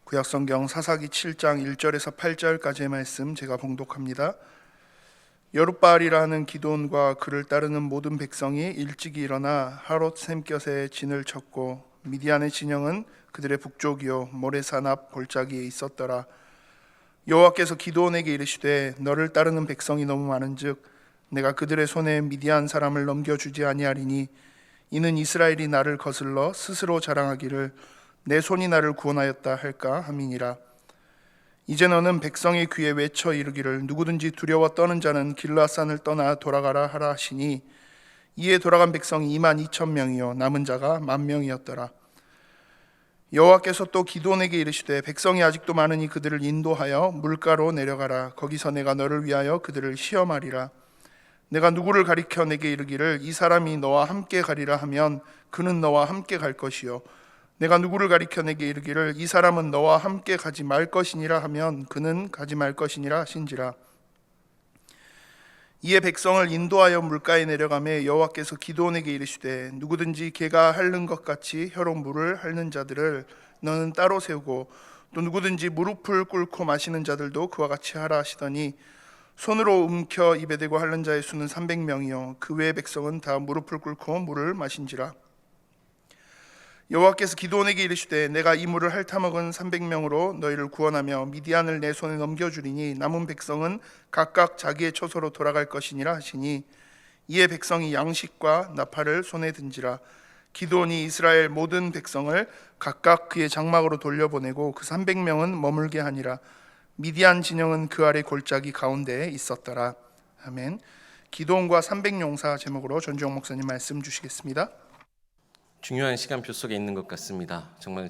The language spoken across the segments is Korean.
구약성경 사사기 7장 1절에서 8절까지의 말씀 제가 봉독합니다. 여룻바알이라 하는 기드온과 그를 따르는 모든 백성이 일찍이 일어나 하롯 샘곁에 진을 쳤고 미디안의 진영은 그들의 북쪽이요 모레산 앞 골짜기에 있었더라. 여호와께서 기드온에게 이르시되 너를 따르는 백성이 너무 많은즉 내가 그들의 손에 미디안 사람을 넘겨주지 아니하리니 이는 이스라엘이 나를 거슬러 스스로 자랑하기를 내 손이 나를 구원하였다 할까 함이니라. 이제 너는 백성의 귀에 외쳐 이르기를 누구든지 두려워 떠는 자는 길르앗산을 떠나 돌아가라 하라 하시니 이에 돌아간 백성이 22,000명이요 남은 자가 10,000명이었더라. 여호와께서 또 기드온에게 이르시되 백성이 아직도 많으니 그들을 인도하여 물가로 내려가라. 거기서 내가 너를 위하여 그들을 시험하리라. 내가 누구를 가리켜 내게 이르기를 이 사람이 너와 함께 가리라 하면 그는 너와 함께 갈 것이요 내가 누구를 가리켜 내게 이르기를 이 사람은 너와 함께 가지 말 것이니라 하면 그는 가지 말 것이니라 하신지라. 이에 백성을 인도하여 물가에 내려가매 여호와께서 기드온에게 이르시되 누구든지 개가 핥는 것 같이 혀로 물을 핥는 자들을 너는 따로 세우고 또 누구든지 무릎을 꿇고 마시는 자들도 그와 같이 하라 하시더니 손으로 움켜 입에 대고 핥는 자의 수는 300명이요 그 외의 백성은 다 무릎을 꿇고 물을 마신지라. 여호와께서 기드온에게 이르시되 내가 이 물을 핥아먹은 300명으로 너희를 구원하며 미디안을 내 손에 넘겨주리니 남은 백성은 각각 자기의 처소로 돌아갈 것이니라 하시니 이에 백성이 양식과 나팔을 손에 든지라. 기드온이 이스라엘 모든 백성을 각각 그의 장막으로 돌려보내고 그 300명은 머물게 하니라. 미디안 진영은 그 아래 골짜기 가운데에 있었더라. 아멘. 기드온과 300용사 제목으로 전주영 목사님 말씀 주시겠습니다. 중요한 시간표 속에 있는 것 같습니다. 정말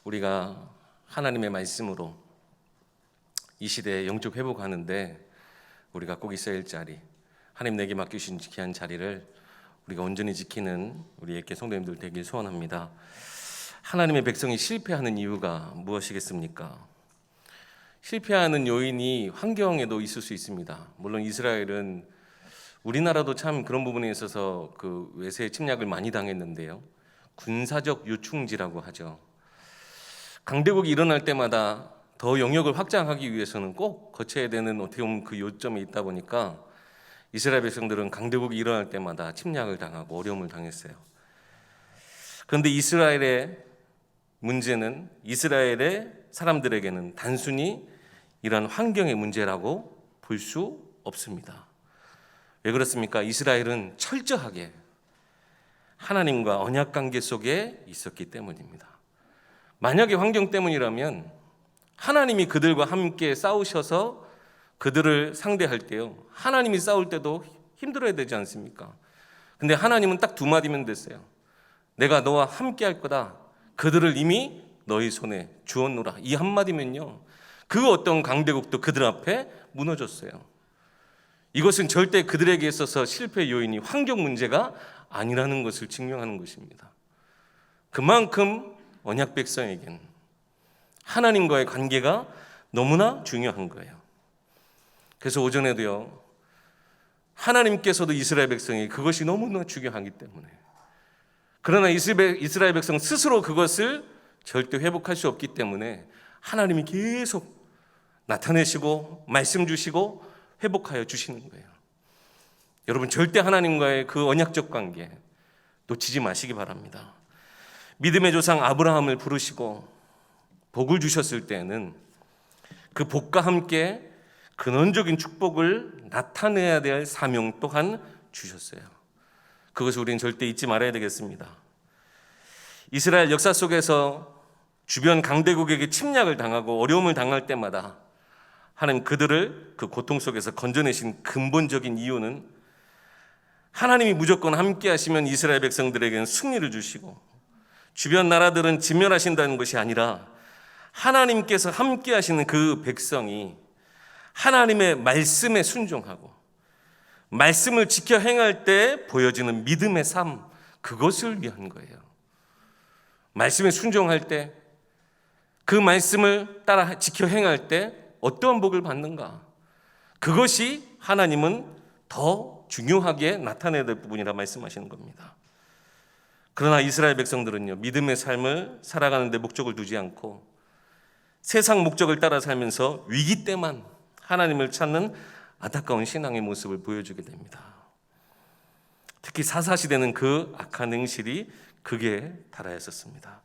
우리가 하나님의 말씀으로 이 시대에 영적 회복하는데 우리가 꼭 있어야 할 자리, 하나님 내게 맡기신 귀한 자리를 우리가 온전히 지키는 우리의 성도님들 되길 소원합니다. 하나님의 백성이 실패하는 이유가 무엇이겠습니까? 실패하는 요인이 환경에도 있을 수 있습니다. 물론 이스라엘은 우리나라도 참 그런 부분에 있어서 그 외세의 침략을 많이 당했는데요. 군사적 요충지라고 하죠. 강대국이 일어날 때마다 더 영역을 확장하기 위해서는 꼭 거쳐야 되는 어떻게 보면 그 요점이 있다 보니까 이스라엘 백성들은 강대국이 일어날 때마다 침략을 당하고 어려움을 당했어요. 그런데 이스라엘의 문제는 이스라엘의 사람들에게는 단순히 이런 환경의 문제라고 볼 수 없습니다. 왜 그렇습니까? 이스라엘은 철저하게 하나님과 언약 관계 속에 있었기 때문입니다. 만약에 환경 때문이라면 하나님이 그들과 함께 싸우셔서 그들을 상대할 때요, 하나님이 싸울 때도 힘들어야 되지 않습니까? 근데 하나님은 딱 두 마디면 됐어요. 내가 너와 함께 할 거다. 그들을 이미 너희 손에 주었노라. 이 한마디면요, 그 어떤 강대국도 그들 앞에 무너졌어요. 이것은 절대 그들에게 있어서 실패 요인이 환경 문제가 아니라는 것을 증명하는 것입니다. 그만큼 언약 백성에게는 하나님과의 관계가 너무나 중요한 거예요. 그래서 오전에도요, 하나님께서도 이스라엘 백성이 그것이 너무나 중요하기 때문에, 그러나 이스라엘 백성 스스로 그것을 절대 회복할 수 없기 때문에 하나님이 계속 나타내시고 말씀 주시고 회복하여 주시는 거예요. 여러분, 절대 하나님과의 그 언약적 관계 놓치지 마시기 바랍니다. 믿음의 조상 아브라함을 부르시고 복을 주셨을 때는 그 복과 함께 근원적인 축복을 나타내야 될 사명 또한 주셨어요. 그것을 우리는 절대 잊지 말아야 되겠습니다. 이스라엘 역사 속에서 주변 강대국에게 침략을 당하고 어려움을 당할 때마다 하나님 그들을 그 고통 속에서 건져내신 근본적인 이유는 하나님이 무조건 함께 하시면 이스라엘 백성들에게는 승리를 주시고 주변 나라들은 진멸하신다는 것이 아니라 하나님께서 함께 하시는 그 백성이 하나님의 말씀에 순종하고 말씀을 지켜 행할 때 보여지는 믿음의 삶, 그것을 위한 거예요. 말씀에 순종할 때, 그 말씀을 따라 지켜 행할 때 어떠한 복을 받는가? 그것이 하나님은 더 중요하게 나타내야 될 부분이라 말씀하시는 겁니다. 그러나 이스라엘 백성들은요, 믿음의 삶을 살아가는 데 목적을 두지 않고 세상 목적을 따라 살면서 위기 때만 하나님을 찾는 안타까운 신앙의 모습을 보여주게 됩니다. 특히 사사시대는 그 악한 행실이 극에 달하였었습니다.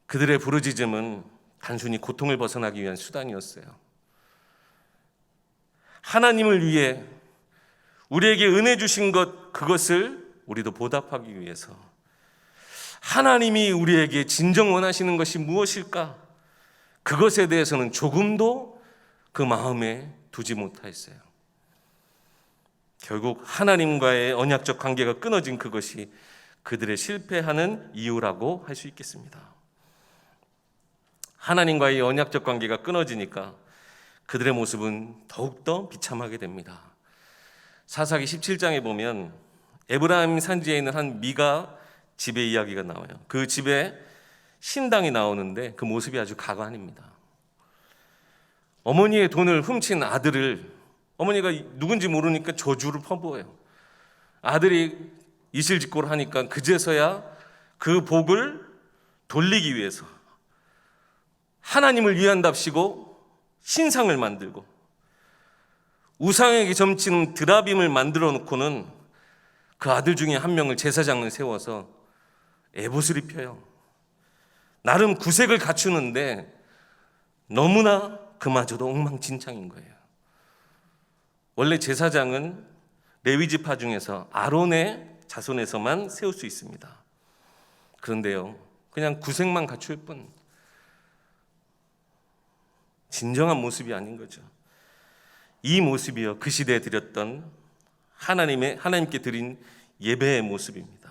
그들의 부르짖음은 단순히 고통을 벗어나기 위한 수단이었어요. 하나님을 위해 우리에게 은혜 주신 그것을 우리도 보답하기 위해서 하나님이 우리에게 진정 원하시는 것이 무엇일까? 그것에 대해서는 조금도 그 마음에 두지 못하였어요. 결국 하나님과의 언약적 관계가 끊어진 그것이 그들의 실패하는 이유라고 할 수 있겠습니다. 하나님과의 언약적 관계가 끊어지니까 그들의 모습은 더욱더 비참하게 됩니다. 사사기 17장에 보면 에브라임 산지에 있는 한 미가 집의 이야기가 나와요. 그 집에 신당이 나오는데 그 모습이 아주 가관입니다. 어머니의 돈을 훔친 아들을 어머니가 누군지 모르니까 저주를 퍼부어요. 아들이 이실직고를 하니까 그제서야 그 복을 돌리기 위해서 하나님을 위한답시고 신상을 만들고 우상에게 점치는 드라빔을 만들어 놓고는 그 아들 중에 한 명을 제사장을 세워서 에봇을 입혀요. 나름 구색을 갖추는데 너무나 그마저도 엉망진창인 거예요. 원래 제사장은 레위 지파 중에서 아론의 자손에서만 세울 수 있습니다. 그런데요, 그냥 구색만 갖출 뿐 진정한 모습이 아닌 거죠. 이 모습이요, 그 시대에 드렸던 하나님께 드린 예배의 모습입니다.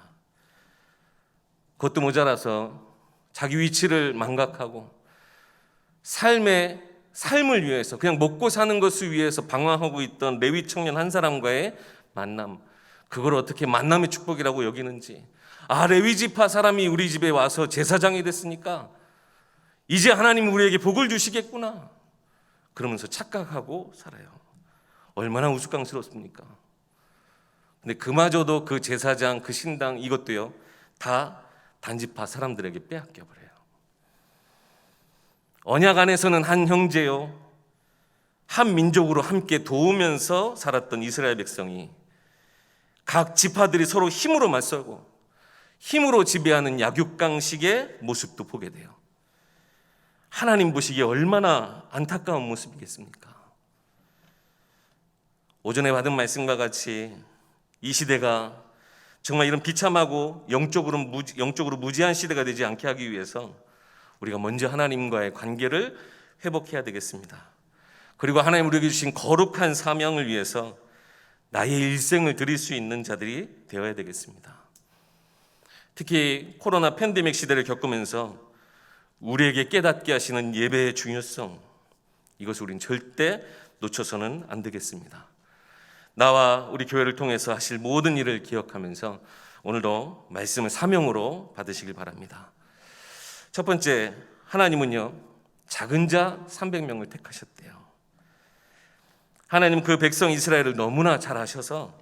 그것도 모자라서 자기 위치를 망각하고 삶을 위해서 그냥 먹고 사는 것을 위해서 방황하고 있던 레위 청년 한 사람과의 만남, 그걸 어떻게 만남의 축복이라고 여기는지, 레위 지파 사람이 우리 집에 와서 제사장이 됐으니까 이제 하나님 우리에게 복을 주시겠구나 그러면서 착각하고 살아요. 얼마나 우스꽝스럽습니까? 근데 그마저도 그 제사장, 그 신당, 이것도요 다 단지파 사람들에게 빼앗겨 버려요. 언약 안에서는 한 형제요, 한 민족으로 함께 도우면서 살았던 이스라엘 백성이 각 지파들이 서로 힘으로 맞서고 힘으로 지배하는 약육강식의 모습도 보게 돼요. 하나님 보시기에 얼마나 안타까운 모습이겠습니까? 오전에 받은 말씀과 같이 이 시대가 정말 이런 비참하고 영적으로 무지한 시대가 되지 않게 하기 위해서 우리가 먼저 하나님과의 관계를 회복해야 되겠습니다. 그리고 하나님 우리에게 주신 거룩한 사명을 위해서 나의 일생을 드릴 수 있는 자들이 되어야 되겠습니다. 특히 코로나 팬데믹 시대를 겪으면서 우리에게 깨닫게 하시는 예배의 중요성, 이것을 우린 절대 놓쳐서는 안 되겠습니다. 나와 우리 교회를 통해서 하실 모든 일을 기억하면서 오늘도 말씀을 사명으로 받으시길 바랍니다. 첫 번째, 하나님은요 작은 자 300명을 택하셨대요. 하나님 그 백성 이스라엘을 너무나 잘 아셔서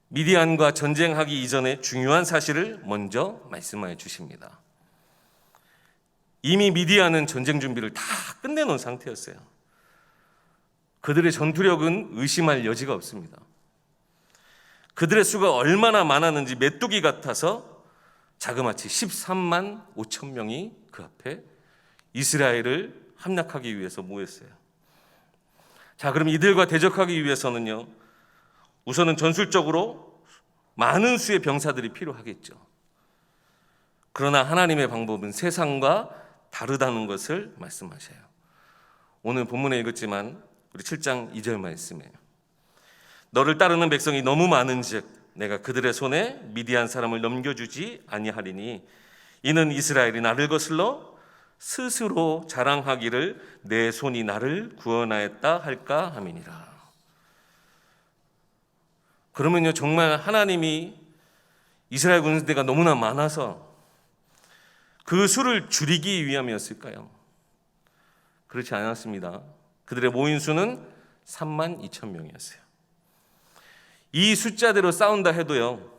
미디안과 전쟁하기 이전에 중요한 사실을 먼저 말씀하여 주십니다. 이미 미디안은 전쟁 준비를 다 끝내놓은 상태였어요. 그들의 전투력은 의심할 여지가 없습니다. 그들의 수가 얼마나 많았는지 메뚜기 같아서 자그마치 13만 5천 명이 그 앞에 이스라엘을 함락하기 위해서 모였어요. 자, 그럼 이들과 대적하기 위해서는요, 우선은 전술적으로 많은 수의 병사들이 필요하겠죠. 그러나 하나님의 방법은 세상과 다르다는 것을 말씀하셔요. 오늘 본문에 읽었지만 우리 7장 2절 말씀이에요. 너를 따르는 백성이 너무 많은즉 내가 그들의 손에 미디안 사람을 넘겨주지 아니하리니 이는 이스라엘이 나를 거슬러 스스로 자랑하기를 내 손이 나를 구원하였다 할까 함이니라. 그러면요, 정말 하나님이 이스라엘 군대가 너무나 많아서 그 수를 줄이기 위함이었을까요? 그렇지 않았습니다. 그들의 모인 수는 3만 2천 명이었어요. 이 숫자대로 싸운다 해도요,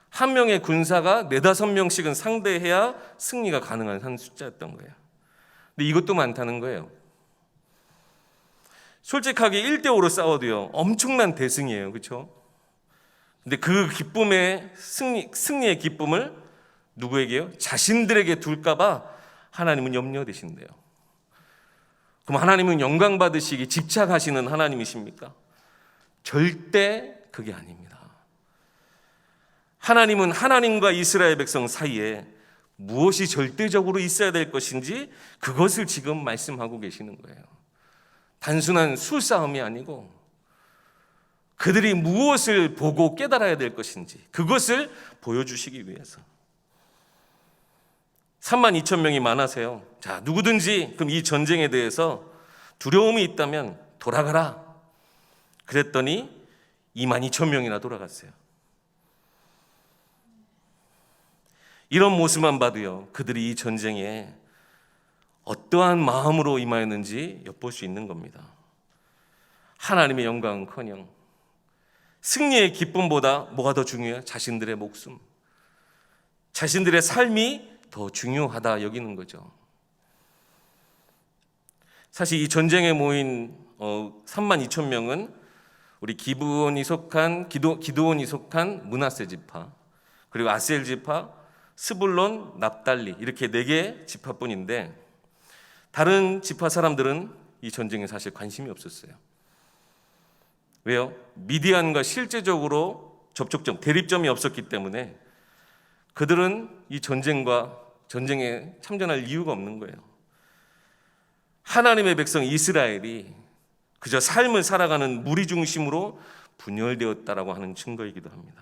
한 명의 군사가 4-5명씩은 상대해야 승리가 가능한 한 숫자였던 거예요. 근데 이것도 많다는 거예요. 솔직하게 1대5로 싸워도요, 엄청난 대승이에요. 그렇죠? 근데 그 기쁨의 승리의 기쁨을 누구에게요? 자신들에게 둘까봐 하나님은 염려되신대요. 그럼 하나님은 영광 받으시기 집착하시는 하나님이십니까? 절대 그게 아닙니다. 하나님은 하나님과 이스라엘 백성 사이에 무엇이 절대적으로 있어야 될 것인지 그것을 지금 말씀하고 계시는 거예요. 단순한 수싸움이 아니고 그들이 무엇을 보고 깨달아야 될 것인지 그것을 보여주시기 위해서. 32,000명이 많아서요. 자, 누구든지 그럼 이 전쟁에 대해서 두려움이 있다면 돌아가라. 그랬더니 22,000명이나 돌아갔어요. 이런 모습만 봐도요, 그들이 이 전쟁에 어떠한 마음으로 임하였는지 엿볼 수 있는 겁니다. 하나님의 영광은커녕 승리의 기쁨보다 뭐가 더 중요해요? 자신들의 목숨, 자신들의 삶이 더 중요하다 여기는 거죠. 사실 이 전쟁에 모인 32,000명은 우리 기드온이 속한 므낫세 지파, 그리고 아셀 지파, 스불론, 납달리 이렇게 4개 지파뿐인데 다른 지파 사람들은 이 전쟁에 사실 관심이 없었어요. 왜요? 미디안과 실제적으로 접촉점, 대립점이 없었기 때문에 그들은 이 전쟁에 참전할 이유가 없는 거예요. 하나님의 백성 이스라엘이 그저 삶을 살아가는 무리 중심으로 분열되었다라고 하는 증거이기도 합니다.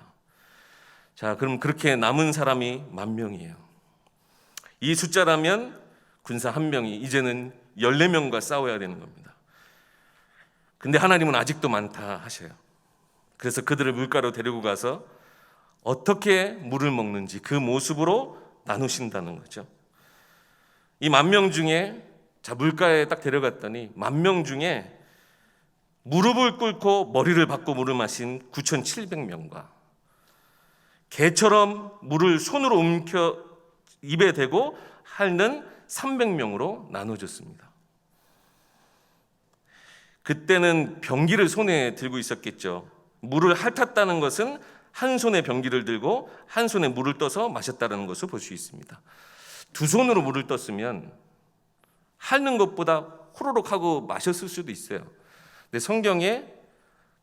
자, 그럼 그렇게 남은 사람이 10,000명이에요. 이 숫자라면 군사 1명이 이제는 14명과 싸워야 되는 겁니다. 근데 하나님은 아직도 많다 하셔요. 그래서 그들을 물가로 데리고 가서 어떻게 물을 먹는지 그 모습으로 나누신다는 거죠. 이 10,000명 중에 물가에 딱 데려갔더니 10,000명 중에 무릎을 꿇고 머리를 박고 물을 마신 9,700명과 개처럼 물을 손으로 움켜 입에 대고 핥는 300명으로 나눠졌습니다. 그때는 병기를 손에 들고 있었겠죠. 물을 핥았다는 것은 한 손에 병기를 들고 한 손에 물을 떠서 마셨다는 것을 볼 수 있습니다. 두 손으로 물을 떴으면 핥는 것보다 호로록 하고 마셨을 수도 있어요. 근데 성경에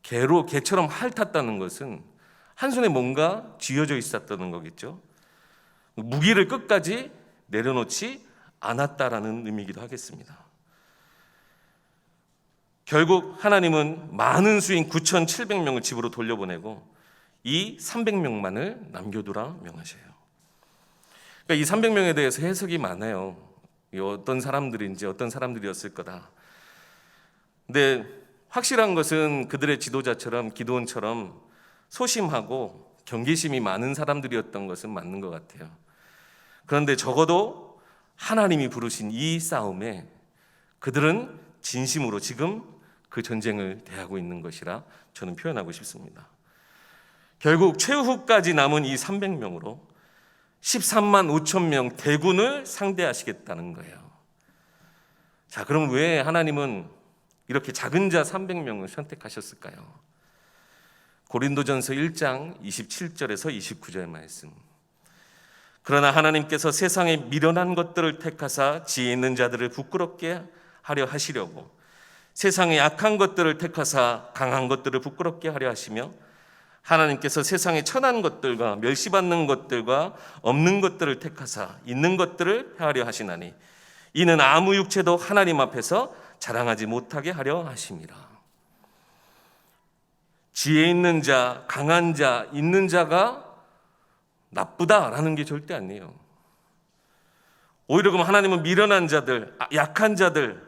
개처럼 핥았다는 것은 한 손에 뭔가 쥐어져 있었다는 거겠죠. 무기를 끝까지 내려놓지 않았다라는 의미이기도 하겠습니다. 결국 하나님은 많은 수인 9,700명을 집으로 돌려보내고 이 300명만을 남겨두라 명하셔요. 그러니까 이 300명에 대해서 해석이 많아요. 어떤 사람들인지 어떤 사람들이었을 거다. 근데 확실한 것은 그들의 지도자처럼 기드온처럼 소심하고 경계심이 많은 사람들이었던 것은 맞는 것 같아요. 그런데 적어도 하나님이 부르신 이 싸움에 그들은 진심으로 지금 그 전쟁을 대하고 있는 것이라 저는 표현하고 싶습니다. 결국 최후까지 남은 이 300명으로 135,000명 대군을 상대하시겠다는 거예요. 자, 그럼 왜 하나님은 이렇게 작은 자 300명을 선택하셨을까요? 고린도전서 1장 27절에서 29절 말씀. 그러나 하나님께서 세상에 미련한 것들을 택하사 지혜 있는 자들을 부끄럽게 하려 하시려고 세상에 약한 것들을 택하사 강한 것들을 부끄럽게 하려 하시며 하나님께서 세상에 천한 것들과 멸시받는 것들과 없는 것들을 택하사 있는 것들을 폐하려 하시나니 이는 아무 육체도 하나님 앞에서 자랑하지 못하게 하려 하심이라. 지혜 있는 자, 강한 자, 있는 자가 나쁘다라는 게 절대 아니에요. 오히려 그럼 하나님은 미련한 자들, 약한 자들,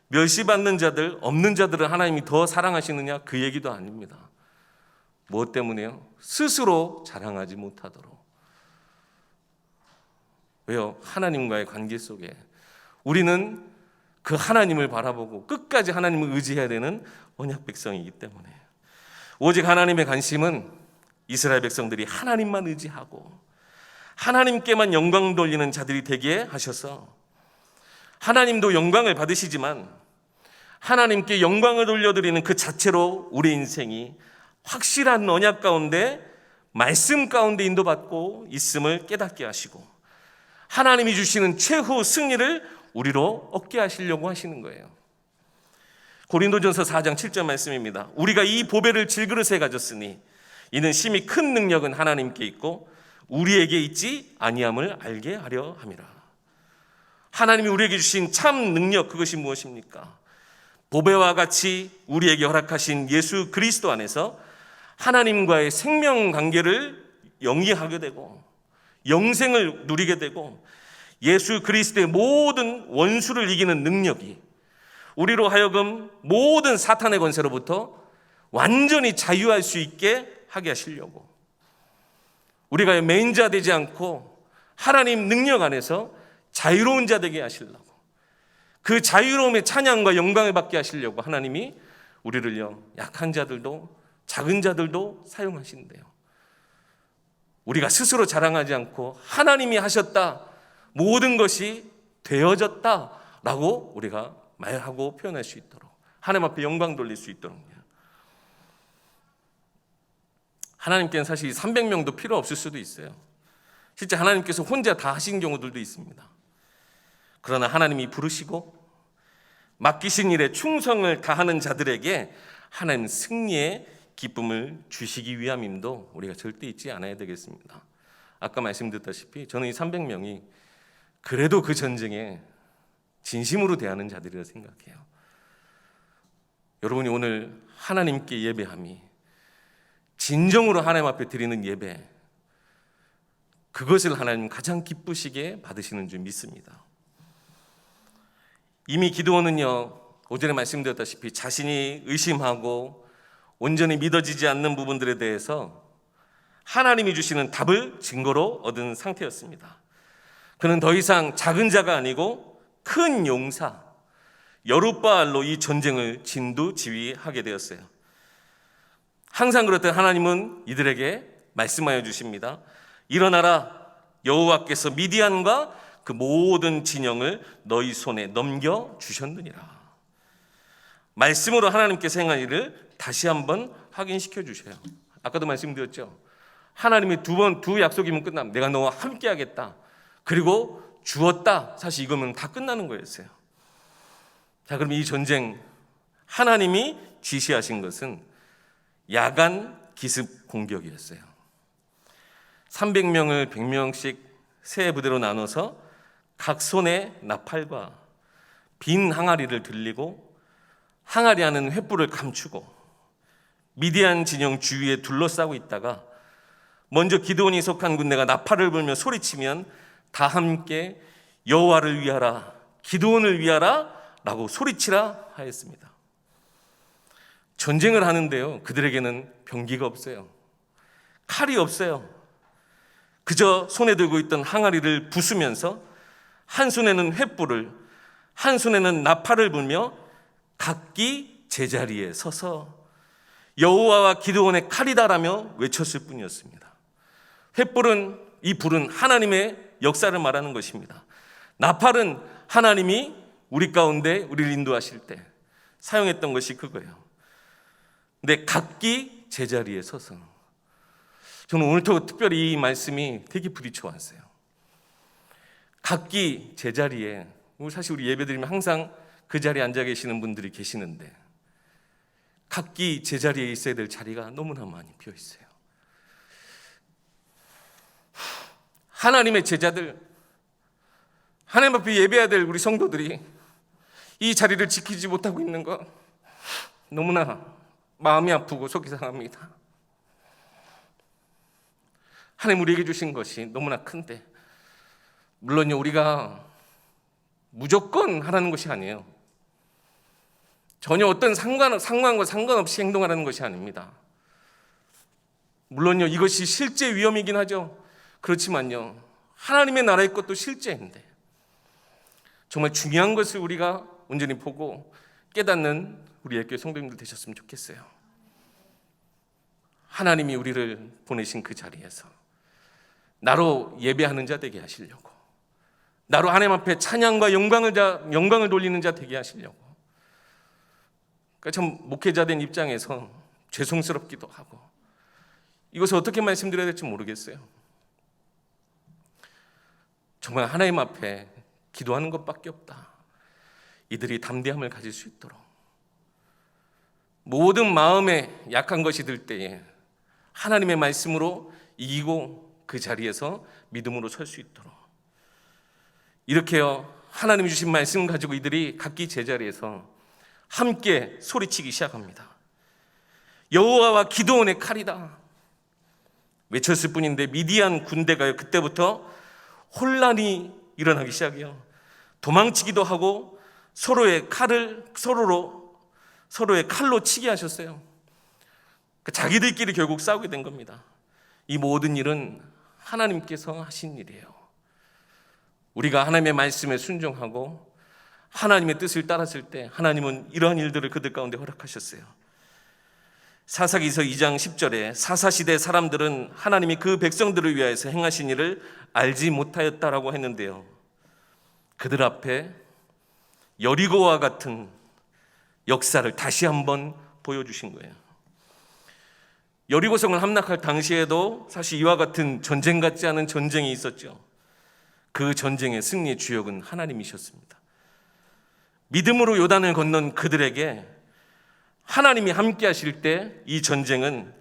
멸시받는 자들, 없는 자들을 하나님이 더 사랑하시느냐? 그 얘기도 아닙니다. 무엇 때문에요? 스스로 자랑하지 못하도록. 왜요? 하나님과의 관계 속에 우리는 그 하나님을 바라보고 끝까지 하나님을 의지해야 되는 언약 백성이기 때문에 오직 하나님의 관심은 이스라엘 백성들이 하나님만 의지하고 하나님께만 영광 돌리는 자들이 되게 하셔서 하나님도 영광을 받으시지만 하나님께 영광을 돌려드리는 그 자체로 우리 인생이 확실한 언약 가운데, 말씀 가운데 인도받고 있음을 깨닫게 하시고 하나님이 주시는 최후 승리를 우리로 얻게 하시려고 하시는 거예요. 고린도전서 4장 7절 말씀입니다. 우리가 이 보배를 질그릇에 가졌으니 이는 심히 큰 능력은 하나님께 있고 우리에게 있지 아니함을 알게 하려 함이라. 하나님이 우리에게 주신 참 능력, 그것이 무엇입니까? 보배와 같이 우리에게 허락하신 예수 그리스도 안에서 하나님과의 생명 관계를 영위하게 되고 영생을 누리게 되고 예수 그리스도의 모든 원수를 이기는 능력이 우리로 하여금 모든 사탄의 권세로부터 완전히 자유할 수 있게 하게 하시려고, 우리가 매인자 되지 않고 하나님 능력 안에서 자유로운 자 되게 하시려고, 그 자유로움의 찬양과 영광을 받게 하시려고 하나님이 우리를요, 약한 자들도 작은 자들도 사용하신대요. 우리가 스스로 자랑하지 않고 하나님이 하셨다, 모든 것이 되어졌다라고 우리가 말하고 표현할 수 있도록, 하나님 앞에 영광 돌릴 수 있도록요. 하나님께는 사실 300명도 필요 없을 수도 있어요. 실제 하나님께서 혼자 다 하신 경우들도 있습니다. 그러나 하나님이 부르시고 맡기신 일에 충성을 다하는 자들에게 하나님 승리의 기쁨을 주시기 위함임도 우리가 절대 잊지 않아야 되겠습니다. 아까 말씀드렸다시피 저는 이 300명이 그래도 그 전쟁에 진심으로 대하는 자들이라 생각해요. 여러분이 오늘 하나님께 예배함이 진정으로 하나님 앞에 드리는 예배, 그것을 하나님 가장 기쁘시게 받으시는 줄 믿습니다. 이미 기드온은요, 오전에 말씀드렸다시피 자신이 의심하고 온전히 믿어지지 않는 부분들에 대해서 하나님이 주시는 답을 증거로 얻은 상태였습니다. 그는 더 이상 작은 자가 아니고 큰 용사 여룻바알로 이 전쟁을 진두지휘하게 되었어요. 항상 그렇듯 하나님은 이들에게 말씀하여 주십니다. 일어나라, 여호와께서 미디안과 그 모든 진영을 너희 손에 넘겨 주셨느니라. 말씀으로 하나님께서 행한 일을 다시 한번 확인시켜 주셔요. 아까도 말씀드렸죠. 하나님이 두 약속이면 끝납니다. 내가 너와 함께 하겠다, 그리고 주었다. 사실 이거면 다 끝나는 거였어요. 자, 그럼 이 전쟁 하나님이 지시하신 것은 야간 기습 공격이었어요. 300명을 100명씩 세 부대로 나눠서 각 손에 나팔과 빈 항아리를 들리고 항아리 안은 횃불을 감추고 미디안 진영 주위에 둘러싸고 있다가 먼저 기드온이 속한 군대가 나팔을 불며 소리치면 다 함께 여호와를 위하라, 기드온을 위하라 라고 소리치라 하였습니다. 전쟁을 하는데요, 그들에게는 병기가 없어요. 칼이 없어요. 그저 손에 들고 있던 항아리를 부수면서 한 손에는 횃불을, 한 손에는 나팔을 불며 각기 제자리에 서서 여호와와 기드온의 칼이다라며 외쳤을 뿐이었습니다. 횃불은, 이 불은 하나님의 역사를 말하는 것입니다. 나팔은 하나님이 우리 가운데 우리를 인도하실 때 사용했던 것이 그거예요. 근데 각기 제자리에 서서, 저는 오늘도 특별히 이 말씀이 되게 부딪혀왔어요. 각기 제자리에, 사실 우리 예배드리면 항상 그 자리에 앉아 계시는 분들이 계시는데 각기 제자리에 있어야 될 자리가 너무나 많이 비어있어요. 하나님의 제자들, 하나님 앞에 예배해야 될 우리 성도들이 이 자리를 지키지 못하고 있는 거 너무나 마음이 아프고 속이 상합니다. 하나님 우리에게 주신 것이 너무나 큰데, 물론요, 우리가 무조건 하라는 것이 아니에요. 전혀 어떤 상관과 상관없이 행동하라는 것이 아닙니다. 물론요, 이것이 실제 위험이긴 하죠. 그렇지만요, 하나님의 나라의 것도 실제인데 정말 중요한 것을 우리가 온전히 보고 깨닫는 우리 예교회 성도님들 되셨으면 좋겠어요. 하나님이 우리를 보내신 그 자리에서 나로 예배하는 자 되게 하시려고, 나로 하나님 앞에 찬양과 영광을 돌리는 자 되게 하시려고. 그러니까 참 목회자된 입장에서 죄송스럽기도 하고 이것을 어떻게 말씀드려야 될지 모르겠어요. 정말 하나님 앞에 기도하는 것밖에 없다. 이들이 담대함을 가질 수 있도록 모든 마음에 약한 것이 들 때에 하나님의 말씀으로 이기고 그 자리에서 믿음으로 설 수 있도록 이렇게요 하나님이 주신 말씀을 가지고 이들이 각기 제자리에서 함께 소리치기 시작합니다. 여호와와 기드온의 칼이다 외쳤을 뿐인데 미디안 군대가요 그때부터 혼란이 일어나기 시작해요. 도망치기도 하고 서로의 칼로 치게 하셨어요. 자기들끼리 결국 싸우게 된 겁니다. 이 모든 일은 하나님께서 하신 일이에요. 우리가 하나님의 말씀에 순종하고 하나님의 뜻을 따랐을 때 하나님은 이러한 일들을 그들 가운데 허락하셨어요. 사사기서 2장 10절에 사사시대 사람들은 하나님이 그 백성들을 위하여서 행하신 일을 알지 못하였다라고 했는데요, 그들 앞에 여리고와 같은 역사를 다시 한번 보여주신 거예요. 여리고성을 함락할 당시에도 사실 이와 같은 전쟁 같지 않은 전쟁이 있었죠. 그 전쟁의 승리의 주역은 하나님이셨습니다. 믿음으로 요단을 건넌 그들에게 하나님이 함께 하실 때 이 전쟁은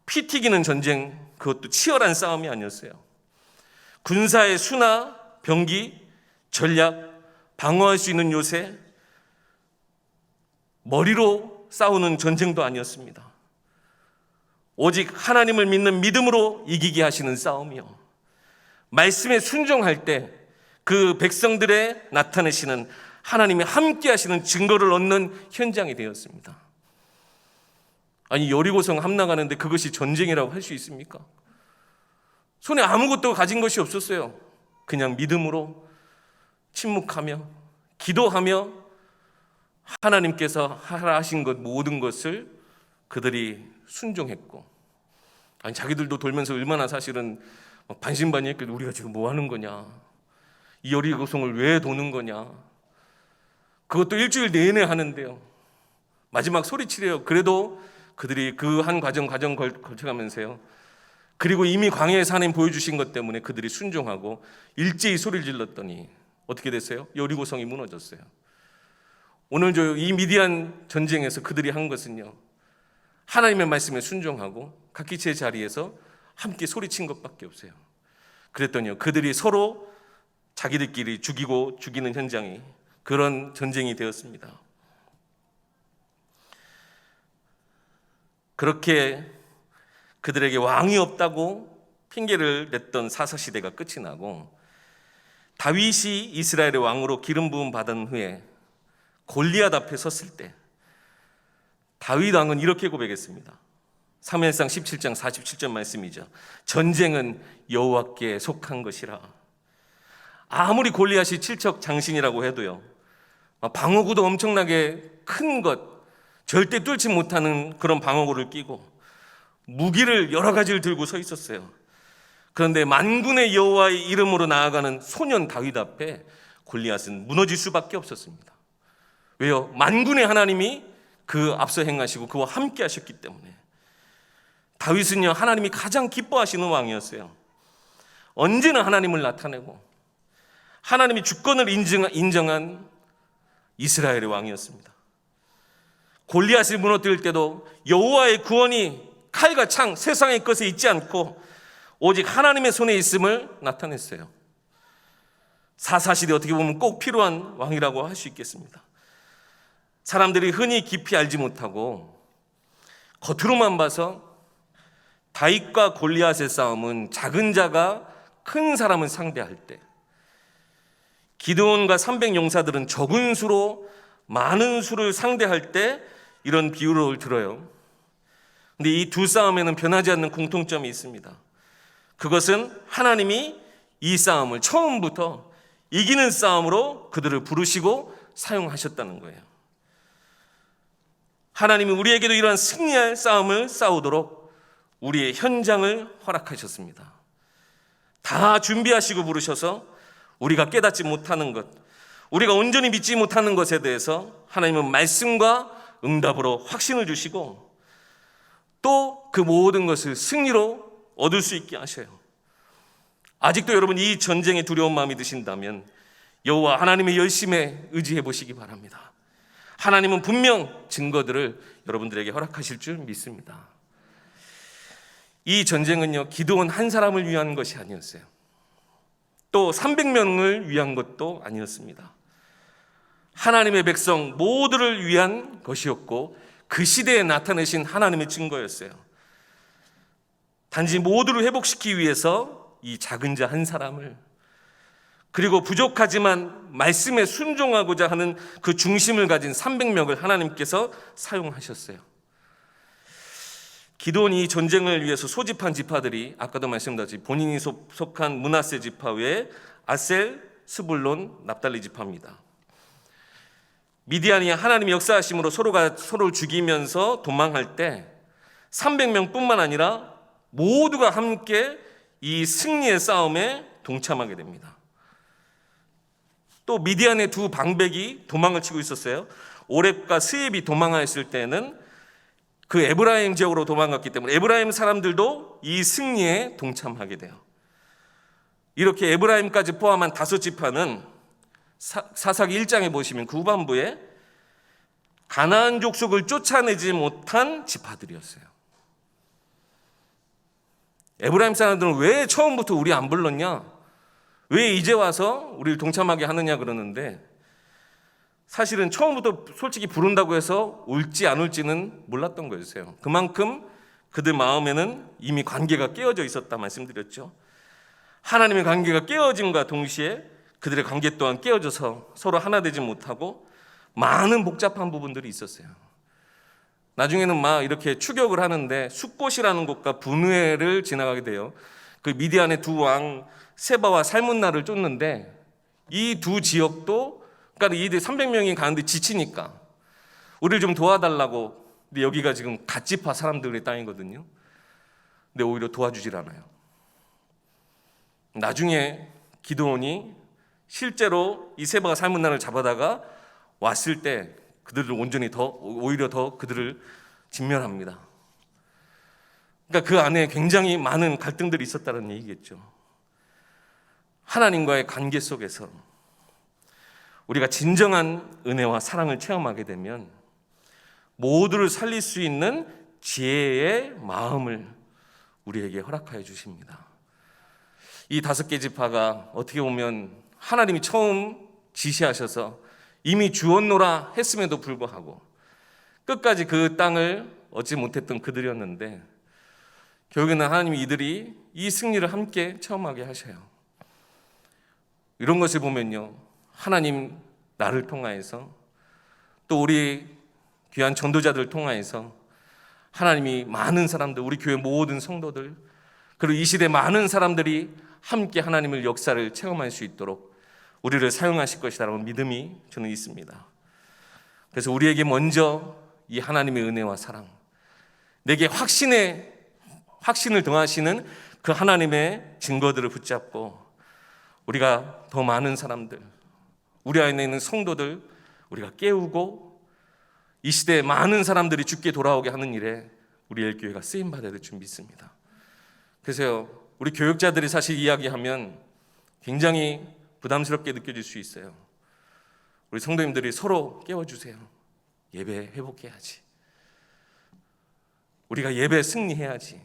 피 튀기는 전쟁, 그것도 치열한 싸움이 아니었어요. 군사의 수나 병기, 전략, 방어할 수 있는 요새, 머리로 싸우는 전쟁도 아니었습니다. 오직 하나님을 믿는 믿음으로 이기게 하시는 싸움이요, 말씀에 순종할 때 그 백성들의 나타내시는 하나님이 함께 하시는 증거를 얻는 현장이 되었습니다. 아니, 여리고성 함락하는데 그것이 전쟁이라고 할 수 있습니까? 손에 아무것도 가진 것이 없었어요. 그냥 믿음으로 침묵하며 기도하며 하나님께서 하라 하신 것 모든 것을 그들이 순종했고, 아니 자기들도 돌면서 얼마나 사실은 반신반의했거든. 우리가 지금 뭐 하는 거냐, 이 여리고성을 왜 도는 거냐, 그것도 일주일 내내 하는데요, 마지막 소리치래요. 그래도 그들이 그 한 과정 거쳐가면서요, 그리고 이미 광야에서 하나님 보여주신 것 때문에 그들이 순종하고 일제히 소리를 질렀더니 어떻게 됐어요? 여리고성이 무너졌어요. 오늘 이 미디안 전쟁에서 그들이 한 것은요, 하나님의 말씀에 순종하고 각기 제 자리에서 함께 소리친 것밖에 없어요. 그랬더니요, 그들이 서로 자기들끼리 죽이는 현장이 그런 전쟁이 되었습니다. 그렇게 그들에게 왕이 없다고 핑계를 냈던 사사시대가 끝이 나고 다윗이 이스라엘의 왕으로 기름 부음 받은 후에 골리앗 앞에 섰을 때 다윗 왕은 이렇게 고백했습니다. 사무엘상 17장 47절 말씀이죠. 전쟁은 여호와께 속한 것이라. 아무리 골리앗이 칠척장신이라고 해도요, 방어구도 엄청나게 큰 것, 절대 뚫지 못하는 그런 방어구를 끼고 무기를 여러 가지를 들고 서 있었어요. 그런데 만군의 여호와의 이름으로 나아가는 소년 다윗 앞에 골리앗은 무너질 수밖에 없었습니다. 왜요? 만군의 하나님이 그 앞서 행하시고 그와 함께 하셨기 때문에. 다윗은요, 하나님이 가장 기뻐하시는 왕이었어요. 언제나 하나님을 나타내고 하나님이 주권을 인정한 이스라엘의 왕이었습니다. 골리앗을 무너뜨릴 때도 여호와의 구원이 칼과 창, 세상의 것에 있지 않고 오직 하나님의 손에 있음을 나타냈어요. 사사시대 어떻게 보면 꼭 필요한 왕이라고 할 수 있겠습니다. 사람들이 흔히 깊이 알지 못하고 겉으로만 봐서 다윗과 골리앗의 싸움은 작은 자가 큰 사람을 상대할 때, 기드온과 300용사들은 적은 수로 많은 수를 상대할 때 이런 비유를 들어요. 근데 이 두 싸움에는 변하지 않는 공통점이 있습니다. 그것은 하나님이 이 싸움을 처음부터 이기는 싸움으로 그들을 부르시고 사용하셨다는 거예요. 하나님이 우리에게도 이러한 승리할 싸움을 싸우도록 우리의 현장을 허락하셨습니다. 다 준비하시고 부르셔서 우리가 깨닫지 못하는 것, 우리가 온전히 믿지 못하는 것에 대해서 하나님은 말씀과 응답으로 확신을 주시고 또 그 모든 것을 승리로 얻을 수 있게 하셔요. 아직도 여러분 이 전쟁에 두려운 마음이 드신다면 여호와 하나님의 열심에 의지해 보시기 바랍니다. 하나님은 분명 증거들을 여러분들에게 허락하실 줄 믿습니다. 이 전쟁은요, 기드온 한 사람을 위한 것이 아니었어요. 또 300명을 위한 것도 아니었습니다. 하나님의 백성 모두를 위한 것이었고 그 시대에 나타내신 하나님의 증거였어요. 단지 모두를 회복시키기 위해서 이 작은 자 한 사람을, 그리고 부족하지만 말씀에 순종하고자 하는 그 중심을 가진 300명을 하나님께서 사용하셨어요. 기드온이 전쟁을 위해서 소집한 지파들이 아까도 말씀드렸듯이 본인이 속한 므낫세 지파 외에 아셀, 스불론, 납달리 지파입니다. 미디안이 하나님의 역사하심으로 서로가 서로를 죽이면서 도망할 때 300명뿐만 아니라 모두가 함께 이 승리의 싸움에 동참하게 됩니다. 또 미디안의 두 방백이 도망을 치고 있었어요. 오렙과 스엡이 도망하였을 때는 그 에브라임 지역으로 도망갔기 때문에 에브라임 사람들도 이 승리에 동참하게 돼요. 이렇게 에브라임까지 포함한 5지파는 사사기 1장에 보시면 그 후반부에 가나안 족속을 쫓아내지 못한 지파들이었어요. 에브라임 사람들은 왜 처음부터 우리 안 불렀냐? 왜 이제 와서 우리를 동참하게 하느냐 그러는데, 사실은 처음부터 솔직히 부른다고 해서 올지 안 올지는 몰랐던 거였어요. 그만큼 그들 마음에는 이미 관계가 깨어져 있었다 말씀드렸죠. 하나님의 관계가 깨어짐과 동시에 그들의 관계 또한 깨어져서 서로 하나 되지 못하고 많은 복잡한 부분들이 있었어요. 나중에는 막 이렇게 추격을 하는데 숫곳이라는 곳과 분회를 지나가게 돼요. 그 미디안의 두 왕 세바와 살문나를 쫓는데 이 두 지역도, 그러니까 이들 300명이 가는데 지치니까 우리를 좀 도와달라고. 근데 여기가 지금 갓지파 사람들의 땅이거든요. 근데 오히려 도와주질 않아요. 나중에 기드온이 실제로 이 세바가 살문나를 잡아다가 왔을 때 그들을 온전히 오히려 더 그들을 진멸합니다. 그러니까 그 안에 굉장히 많은 갈등들이 있었다는 얘기겠죠. 하나님과의 관계 속에서 우리가 진정한 은혜와 사랑을 체험하게 되면 모두를 살릴 수 있는 지혜의 마음을 우리에게 허락하여 주십니다. 이 5개 지파가 어떻게 보면 하나님이 처음 지시하셔서 이미 주었노라 했음에도 불구하고 끝까지 그 땅을 얻지 못했던 그들이었는데, 결국에는 하나님이 이들이 이 승리를 함께 체험하게 하셔요. 이런 것을 보면요, 하나님 나를 통하여서 또 우리 귀한 전도자들을 통하여서 하나님이 많은 사람들, 우리 교회 모든 성도들, 그리고 이 시대 많은 사람들이 함께 하나님의 역사를 체험할 수 있도록 우리를 사용하실 것이라는 믿음이 저는 있습니다. 그래서 우리에게 먼저 이 하나님의 은혜와 사랑, 내게 확신을 더하시는 그 하나님의 증거들을 붙잡고 우리가 더 많은 사람들, 우리 안에 있는 성도들 우리가 깨우고 이 시대에 많은 사람들이 주께 돌아오게 하는 일에 우리 엘교회가 쓰임받아야 될 줄 믿습니다. 그래서 우리 교육자들이 사실 이야기하면 굉장히 부담스럽게 느껴질 수 있어요. 우리 성도님들이 서로 깨워주세요. 예배 회복해야지. 우리가 예배 승리해야지.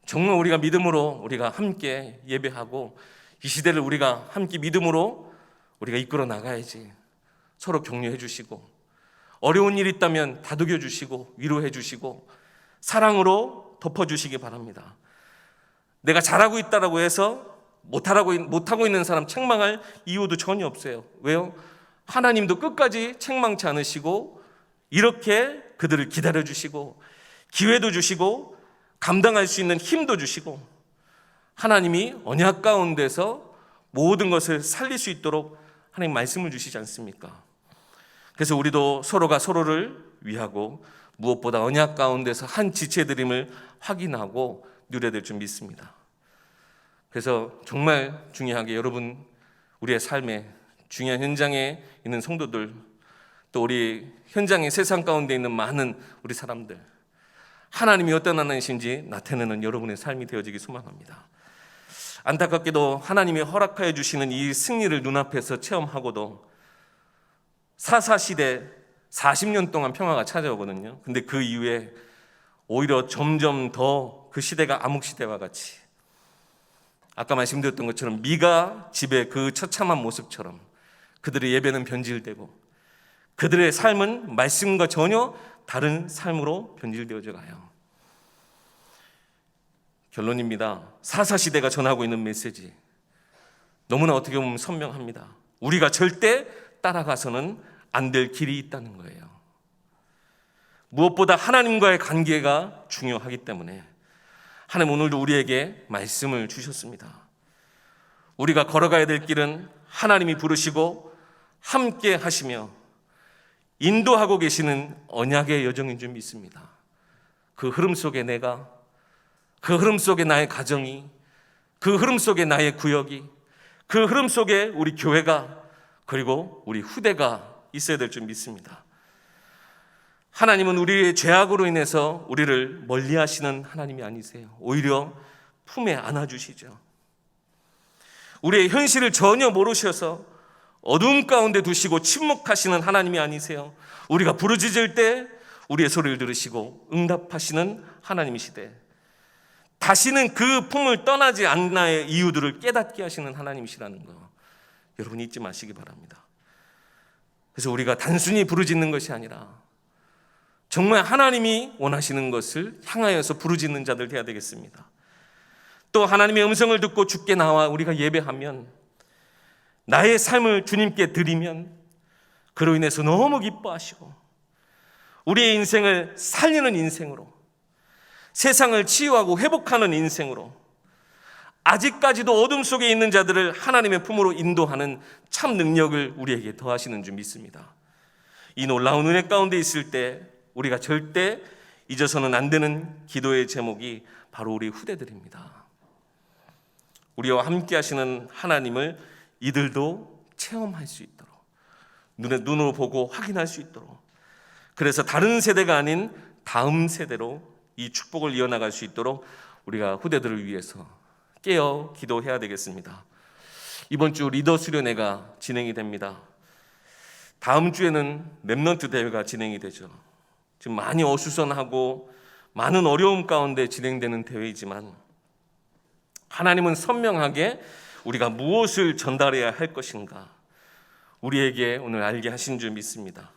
정말 우리가 믿음으로 우리가 함께 예배하고 이 시대를 우리가 함께 믿음으로 우리가 이끌어 나가야지. 서로 격려해 주시고 어려운 일 있다면 다독여 주시고 위로해 주시고 사랑으로 덮어주시기 바랍니다. 내가 잘하고 있다라고 해서 못하고 있는 사람 책망할 이유도 전혀 없어요. 왜요? 하나님도 끝까지 책망치 않으시고 이렇게 그들을 기다려주시고 기회도 주시고 감당할 수 있는 힘도 주시고 하나님이 언약 가운데서 모든 것을 살릴 수 있도록 하나님 말씀을 주시지 않습니까? 그래서 우리도 서로가 서로를 위하고 무엇보다 언약 가운데서 한 지체들임을 확인하고 누려야 될 줄 믿습니다. 그래서 정말 중요하게 여러분, 우리의 삶에 중요한 현장에 있는 성도들, 또 우리 현장의 세상 가운데 있는 많은 우리 사람들, 하나님이 어떤 하나님이신지 나타내는 여러분의 삶이 되어지기 소망합니다. 안타깝게도 하나님이 허락하여 주시는 이 승리를 눈앞에서 체험하고도 사사시대 40년 동안 평화가 찾아오거든요. 근데 그 이후에 오히려 점점 더 그 시대가 암흑시대와 같이, 아까 말씀드렸던 것처럼 미가 집의 그 처참한 모습처럼 그들의 예배는 변질되고 그들의 삶은 말씀과 전혀 다른 삶으로 변질되어져 가요. 결론입니다. 사사시대가 전하고 있는 메시지 너무나 어떻게 보면 선명합니다. 우리가 절대 따라가서는 안 될 길이 있다는 거예요. 무엇보다 하나님과의 관계가 중요하기 때문에 하나님 오늘도 우리에게 말씀을 주셨습니다. 우리가 걸어가야 될 길은 하나님이 부르시고 함께 하시며 인도하고 계시는 언약의 여정인 줄 믿습니다. 그 흐름 속에 내가, 그 흐름 속에 나의 가정이, 그 흐름 속에 나의 구역이, 그 흐름 속에 우리 교회가, 그리고 우리 후대가 있어야 될 줄 믿습니다. 하나님은 우리의 죄악으로 인해서 우리를 멀리 하시는 하나님이 아니세요. 오히려 품에 안아주시죠. 우리의 현실을 전혀 모르셔서 어두움 가운데 두시고 침묵하시는 하나님이 아니세요. 우리가 부르짖을 때 우리의 소리를 들으시고 응답하시는 하나님이시되, 다시는 그 품을 떠나지 않나의 이유들을 깨닫게 하시는 하나님이시라는 거 여러분 잊지 마시기 바랍니다. 그래서 우리가 단순히 부르짖는 것이 아니라 정말 하나님이 원하시는 것을 향하여서 부르짖는 자들 되어야 되겠습니다. 또 하나님의 음성을 듣고 주께 나와 우리가 예배하면, 나의 삶을 주님께 드리면 그로 인해서 너무 기뻐하시고 우리의 인생을 살리는 인생으로, 세상을 치유하고 회복하는 인생으로, 아직까지도 어둠 속에 있는 자들을 하나님의 품으로 인도하는 참 능력을 우리에게 더하시는 줄 믿습니다. 이 놀라운 은혜 가운데 있을 때 우리가 절대 잊어서는 안 되는 기도의 제목이 바로 우리 후대들입니다. 우리와 함께 하시는 하나님을 이들도 체험할 수 있도록, 눈으로 보고 확인할 수 있도록, 그래서 다른 세대가 아닌 다음 세대로 이 축복을 이어나갈 수 있도록 우리가 후대들을 위해서 깨어 기도해야 되겠습니다. 이번 주 리더 수련회가 진행이 됩니다. 다음 주에는 렘넌트 대회가 진행이 되죠. 지금 많이 어수선하고 많은 어려움 가운데 진행되는 대회이지만 하나님은 선명하게 우리가 무엇을 전달해야 할 것인가 우리에게 오늘 알게 하신 줄 믿습니다.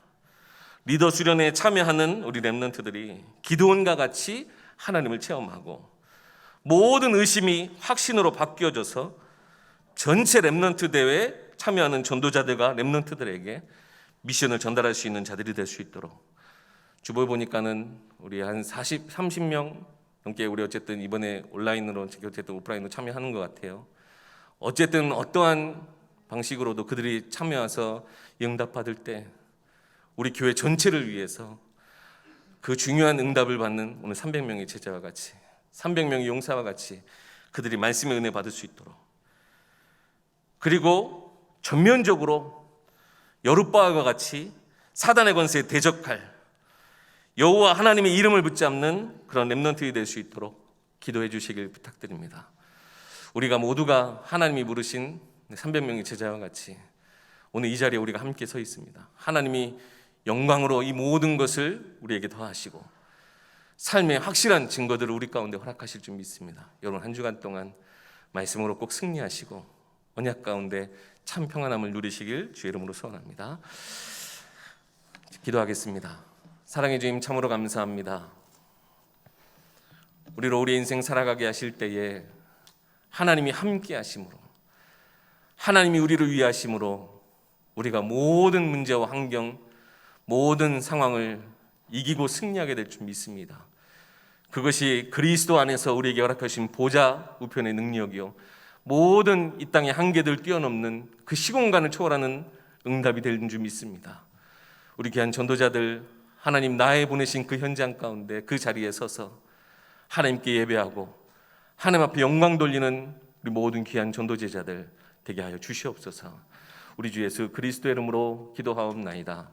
리더 수련회에 참여하는 우리 렘넌트들이 기드온과 같이 하나님을 체험하고 모든 의심이 확신으로 바뀌어져서 전체 렘넌트 대회에 참여하는 전도자들과 렘넌트들에게 미션을 전달할 수 있는 자들이 될 수 있도록, 주보에 보니까는 우리 한 30명 넘게 우리 어쨌든 이번에 온라인으로, 어쨌든 오프라인으로 참여하는 것 같아요. 어쨌든 어떠한 방식으로도 그들이 참여해서 응답받을 때 우리 교회 전체를 위해서 그 중요한 응답을 받는 오늘 300명의 제자와 같이, 300명의 용사와 같이 그들이 말씀의 은혜 받을 수 있도록, 그리고 전면적으로 여룻바알과 같이 사단의 권세에 대적할 여호와 하나님의 이름을 붙잡는 그런 렘넌트가 될 수 있도록 기도해 주시길 부탁드립니다. 우리가 모두가 하나님이 부르신 300명의 제자와 같이 오늘 이 자리에 우리가 함께 서 있습니다. 하나님이 영광으로 이 모든 것을 우리에게 더하시고 삶의 확실한 증거들을 우리 가운데 허락하실 줄 믿습니다. 여러분 한 주간 동안 말씀으로 꼭 승리하시고 언약 가운데 참 평안함을 누리시길 주의 이름으로 소원합니다. 기도하겠습니다. 사랑의 주님 참으로 감사합니다. 우리로 우리 인생 살아가게 하실 때에 하나님이 함께 하심으로, 하나님이 우리를 위하심으로 우리가 모든 문제와 환경, 모든 상황을 이기고 승리하게 될 줄 믿습니다. 그것이 그리스도 안에서 우리에게 허락하신 보좌 우편의 능력이요, 모든 이 땅의 한계들 뛰어넘는 그 시공간을 초월하는 응답이 되는 줄 믿습니다. 우리 귀한 전도자들, 하나님 나에 보내신 그 현장 가운데 그 자리에 서서 하나님께 예배하고 하나님 앞에 영광 돌리는 우리 모든 귀한 전도제자들 되게 하여 주시옵소서. 우리 주 예수 그리스도의 이름으로 기도하옵나이다.